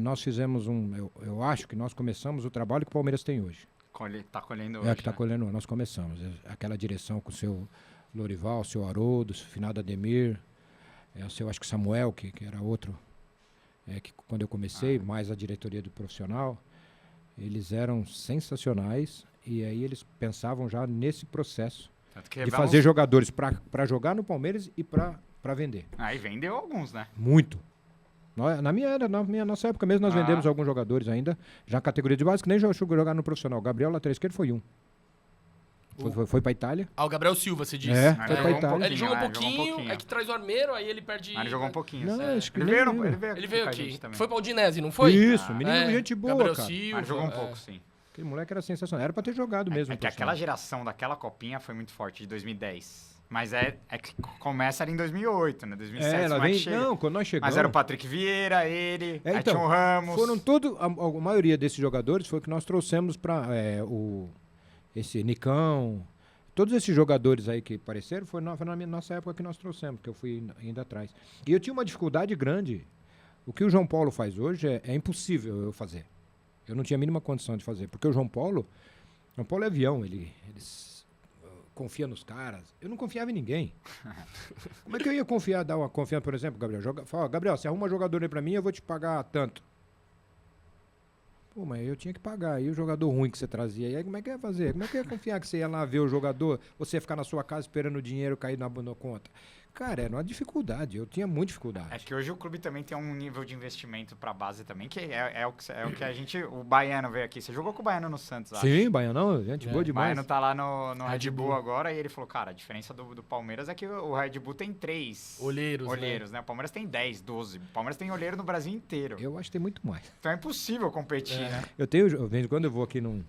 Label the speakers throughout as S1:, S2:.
S1: nós fizemos eu acho que nós começamos o trabalho que o Palmeiras tem hoje.
S2: Tá colhendo hoje.
S1: É que está colhendo, nós começamos. Aquela direção com o seu Lorival, o seu Haroldo, o finado Ademir, o seu, acho que Samuel, que era outro, que quando eu comecei, mais a diretoria do profissional, eles eram sensacionais e aí eles pensavam já nesse processo de fazer jogadores para jogar no Palmeiras e para vender.
S2: Aí vendeu alguns, né?
S1: Muito. Na nossa época mesmo, nós vendemos alguns jogadores ainda, já categoria de base, que nem chegou a jogar no profissional. Gabriel, lateral esquerdo, foi um. Foi pra Itália.
S3: O Gabriel Silva, você disse.
S1: Foi pra Itália.
S3: Ele jogou um pouquinho, é que traz o Armeiro, aí ele perde...
S2: Ele jogou um pouquinho.
S1: Não, acho que
S3: ele veio aqui. Foi pra Udinese, não foi?
S1: Isso, menino gente boa,
S3: Gabriel
S1: cara.
S3: Silva.
S2: Ele jogou um pouco, sim.
S1: Aquele moleque era sensacional. Era pra ter jogado mesmo.
S2: É que aquela geração daquela copinha foi muito forte, de 2010. Mas é que começa ali em 2008, né? 2007,
S1: ela vem... Não, quando nós chegamos...
S2: Mas era o Patrick Vieira, ele, aí
S1: então,
S2: tinha o Ramos...
S1: Foram todos... A maioria desses jogadores foi que nós trouxemos pra... esse Nicão... Todos esses jogadores aí que apareceram foi na nossa época que nós trouxemos, que eu fui indo atrás. E eu tinha uma dificuldade grande. O que o João Paulo faz hoje é impossível eu fazer. Eu não tinha a mínima condição de fazer. Porque o João Paulo é avião, ele confia nos caras. Eu não confiava em ninguém. Como é que eu ia dar uma confiança, por exemplo, Gabriel? Fala, Gabriel, você arruma um jogador aí pra mim, eu vou te pagar tanto. Pô, mas eu tinha que pagar. E o jogador ruim que você trazia? E aí como é que ia fazer? Como é que eu ia confiar que você ia lá ver o jogador, você ia ficar na sua casa esperando o dinheiro cair na conta? Cara, era uma dificuldade. Eu tinha muita dificuldade.
S2: É que hoje o clube também tem um nível de investimento pra base também, que é o que a gente... O Baiano veio aqui. Você jogou com o Baiano no Santos, acho.
S1: Sim, Baianão, gente boa demais.
S2: O Baiano tá lá no Red Bull agora e ele falou, cara, a diferença do Palmeiras é que o Red Bull tem 3 olheiros, né? O Palmeiras tem 10, 12. O Palmeiras tem olheiro no Brasil inteiro.
S1: Eu acho que tem muito mais.
S2: Então é impossível competir, né?
S1: Quando eu vou aqui no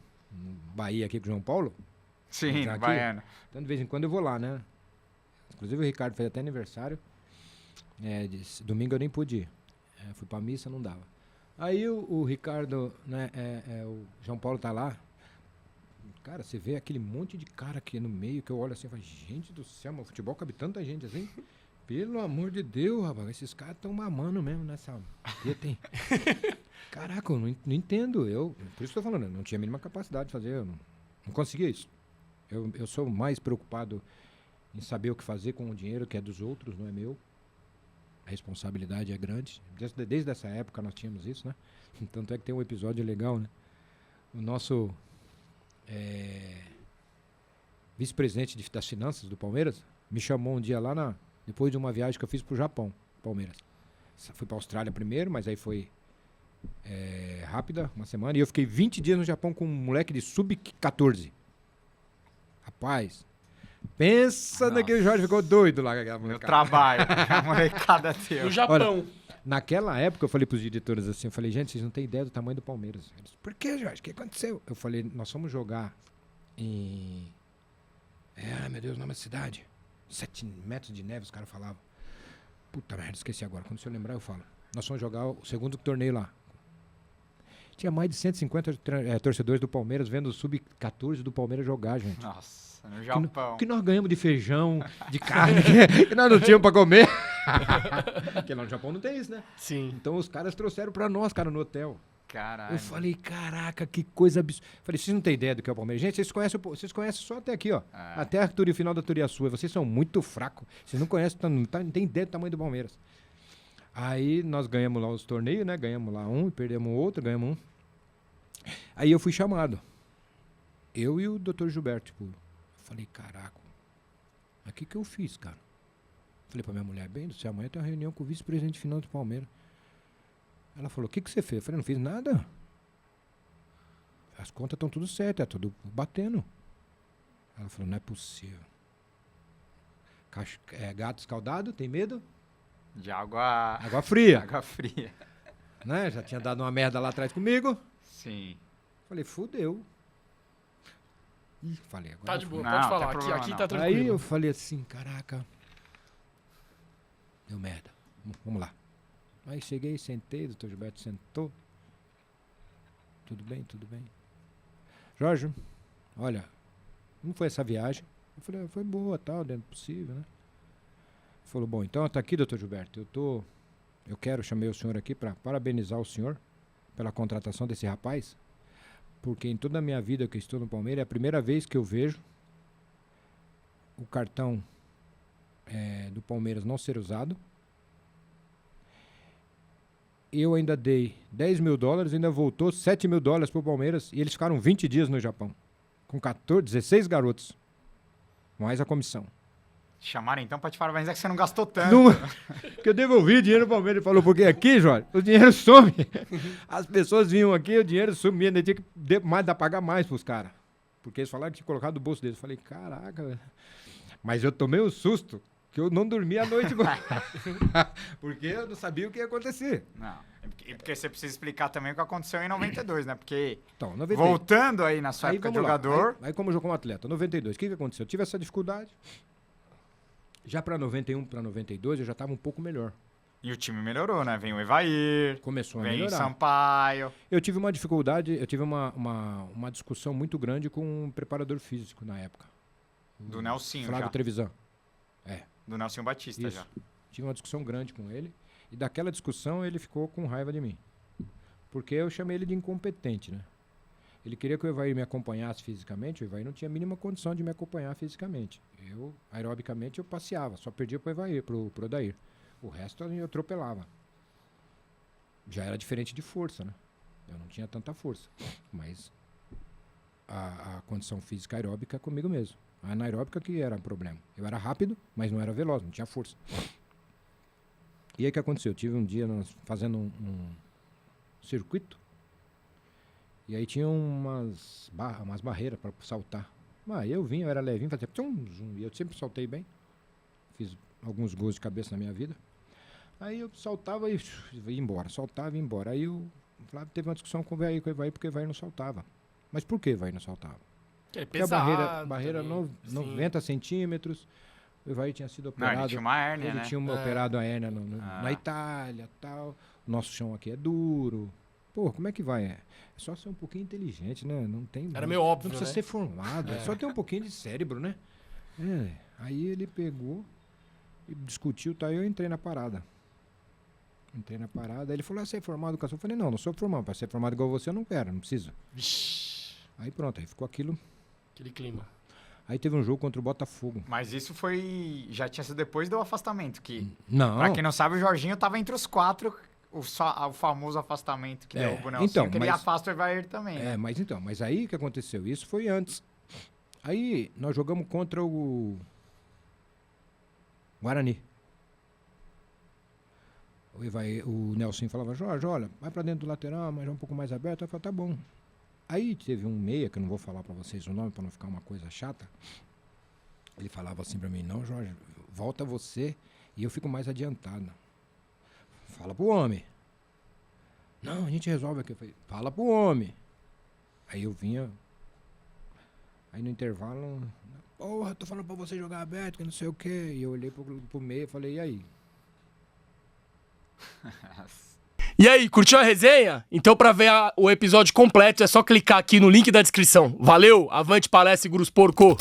S1: Bahia, aqui com o João Paulo.
S2: Sim, no Baiano.
S1: Então, de vez em quando eu vou lá, né? Inclusive o Ricardo fez até aniversário. Domingo eu nem pude ir. Fui pra missa, não dava. Aí o Ricardo, né? O João Paulo tá lá. Cara, você vê aquele monte de cara aqui no meio que eu olho assim e falo, gente do céu, meu futebol cabe tanta gente assim. Pelo amor de Deus, rapaz, esses caras estão mamando mesmo nessa. Caraca, eu não entendo. Por isso que eu tô falando, eu não tinha a mínima capacidade de fazer, eu não conseguia isso. Eu sou mais preocupado em saber o que fazer com o dinheiro que é dos outros, não é meu. A responsabilidade é grande. Desde essa época nós tínhamos isso, né? Tanto é que tem um episódio legal, né? O nosso vice-presidente das finanças do Palmeiras me chamou um dia lá depois de uma viagem que eu fiz pro Japão, Palmeiras. Fui pra Austrália primeiro, mas aí foi rápida, uma semana. E eu fiquei 20 dias no Japão com um moleque de sub-14. Rapaz... Pensa naquele Jorge, ficou doido lá.
S2: Meu trabalho, a molecada teu.
S3: No Japão.
S1: Olha, naquela época eu falei pros diretores assim, eu falei, gente, vocês não têm ideia do tamanho do Palmeiras. Eles, por que, Jorge? O que aconteceu? Eu falei, nós fomos jogar em... meu Deus, o nome da cidade. 7 metros de neve, os caras falavam. Puta merda, esqueci agora. Quando o senhor lembrar, eu falo. Nós fomos jogar o segundo torneio lá. Tinha mais de 150 torcedores do Palmeiras vendo o sub-14 do Palmeiras jogar, gente.
S2: Nossa. No Japão.
S1: Que nós ganhamos de feijão, de carne, que nós não tínhamos pra comer. Porque lá no Japão não tem isso, né?
S3: Sim.
S1: Então os caras trouxeram pra nós, cara, no hotel.
S2: Caralho.
S1: Eu falei, caraca, que coisa absurda. Falei, vocês não têm ideia do que é o Palmeiras. Gente, vocês conhecem só até aqui, ó. Até o final da Turiaçu. Vocês são muito fracos. Vocês não conhecem, não tem ideia do tamanho do Palmeiras. Aí nós ganhamos lá os torneios, né? Ganhamos lá um, perdemos outro, ganhamos um. Aí eu fui chamado. Eu e o Dr. Gilberto, tipo. Falei, caraca, mas o que eu fiz, cara? Falei pra minha mulher, bem do céu, amanhã tem uma reunião com o vice-presidente final do Palmeiras. Ela falou, o que você fez? Eu falei, não fiz nada. As contas estão tudo certas, é tudo batendo. Ela falou, não é possível. Gato escaldado, tem medo?
S2: De água...
S1: Água fria.
S2: Água fria.
S1: Né? Já tinha dado uma merda lá atrás comigo.
S2: Sim.
S1: Falei, fudeu. Ih, falei agora.
S3: Tá de boa,
S2: Não,
S3: pode falar.
S2: tem problema,
S3: Aqui
S2: não.
S3: tá tranquilo.
S1: Aí eu falei assim, caraca. Deu merda. Vamos lá. Aí cheguei, sentei, o doutor Gilberto sentou. Tudo bem, tudo bem. Jorge, olha, como foi essa viagem? Eu falei, foi boa, tal, dentro do possível, né? Ele falou, bom, então tá aqui, doutor Gilberto, eu chamei o senhor aqui para parabenizar o senhor pela contratação desse rapaz, porque em toda a minha vida que eu estou no Palmeiras, é a primeira vez que eu vejo o cartão do Palmeiras não ser usado. Eu ainda dei $10 mil, ainda voltou $7 mil pro Palmeiras, e eles ficaram 20 dias no Japão, com 16 garotos, mais a comissão.
S2: Chamaram então pra te falar, mas é que você não gastou tanto.
S1: Porque eu devolvi o dinheiro pro Palmeiras. Ele falou, porque aqui, Jorge, o dinheiro some. As pessoas vinham aqui, o dinheiro sumia, ainda tinha que pagar mais pros caras. Porque eles falaram que tinha colocado no bolso deles. Eu falei, caraca, velho. Mas eu tomei um susto, que eu não dormi a noite. Porque eu não sabia o que ia acontecer.
S2: Não, porque você precisa explicar também o que aconteceu em 92, né? Porque,
S1: então, 92.
S2: Voltando aí na sua época de jogador...
S1: Aí como como atleta, 92, o que aconteceu? Eu tive essa dificuldade. Já para 91, para 92, eu já estava um pouco melhor.
S2: E o time melhorou, né? Vem o Evair,
S1: começou a melhorar.
S2: Vem o Sampaio.
S1: Eu tive uma dificuldade, eu tive uma discussão muito grande com um preparador físico na época.
S2: Do Nelsinho,
S1: Flávio
S2: já.
S1: Trevisan.
S2: Do Nelsinho Batista,
S1: isso.
S2: já.
S1: Tive uma discussão grande com ele. E daquela discussão ele ficou com raiva de mim. Porque eu chamei ele de incompetente, né? Ele queria que o Evair me acompanhasse fisicamente, o Evair não tinha a mínima condição de me acompanhar fisicamente. Eu, aerobicamente, eu passeava, só perdia pro Evair, pro Odair. O resto eu atropelava. Já era diferente de força, né? Eu não tinha tanta força. Mas a condição física aeróbica comigo mesmo. A anaeróbica que era um problema. Eu era rápido, mas não era veloz, não tinha força. E aí o que aconteceu? Eu tive um dia fazendo um circuito. E aí tinha umas barreiras para saltar. Eu era levinho, fazia e eu sempre saltei bem. Fiz alguns gols de cabeça na minha vida. Aí eu saltava e ia embora, saltava e ia embora. Aí o Flávio teve uma discussão com o Evair, porque o Evair não saltava. Mas por que o Evair não saltava?
S3: Porque a
S1: barreira 90 centímetros. O Evair tinha sido operado.
S2: Ele tinha uma hérnia,
S1: ele tinha operado a hérnia na Itália, tal. O nosso chão aqui é duro. Pô, como é que vai? É só ser um pouquinho inteligente, né? Não tem...
S3: Era meio óbvio,
S1: não precisa ser formado, é só ter um pouquinho de cérebro, né? Aí ele pegou e discutiu, tá? Eu entrei na parada. Aí ele falou, você é formado com a sua? Eu falei, não sou formado. Para ser formado igual você, eu não quero, não preciso.
S3: Vixi.
S1: Aí pronto, aí ficou aquele
S3: clima.
S1: Aí teve um jogo contra o Botafogo.
S2: Mas isso já tinha sido depois do afastamento, que...
S1: Não.
S2: Pra quem não sabe, o Jorginho tava entre os 4... O famoso afastamento que deu o Nelsinho, então, que ele afasta o Evair também. Né?
S1: Mas aí o que aconteceu? Isso foi antes. Aí nós jogamos contra o Guarani. O Nelsinho falava, Jorge, olha, vai pra dentro do lateral, mas é um pouco mais aberto. Eu falei, tá bom. Aí teve um meia, que eu não vou falar pra vocês o nome, pra não ficar uma coisa chata. Ele falava assim pra mim, não, Jorge, volta você e eu fico mais adiantado. Fala pro homem. Não, a gente resolve aqui. Eu falei, fala pro homem. Aí eu vinha. Aí no intervalo, porra, tô falando pra você jogar aberto, que não sei o quê. E eu olhei pro meio e falei, e aí?
S3: E aí, curtiu a resenha? Então pra ver o episódio completo é só clicar aqui no link da descrição. Valeu, avante palestra e Seguros Porco!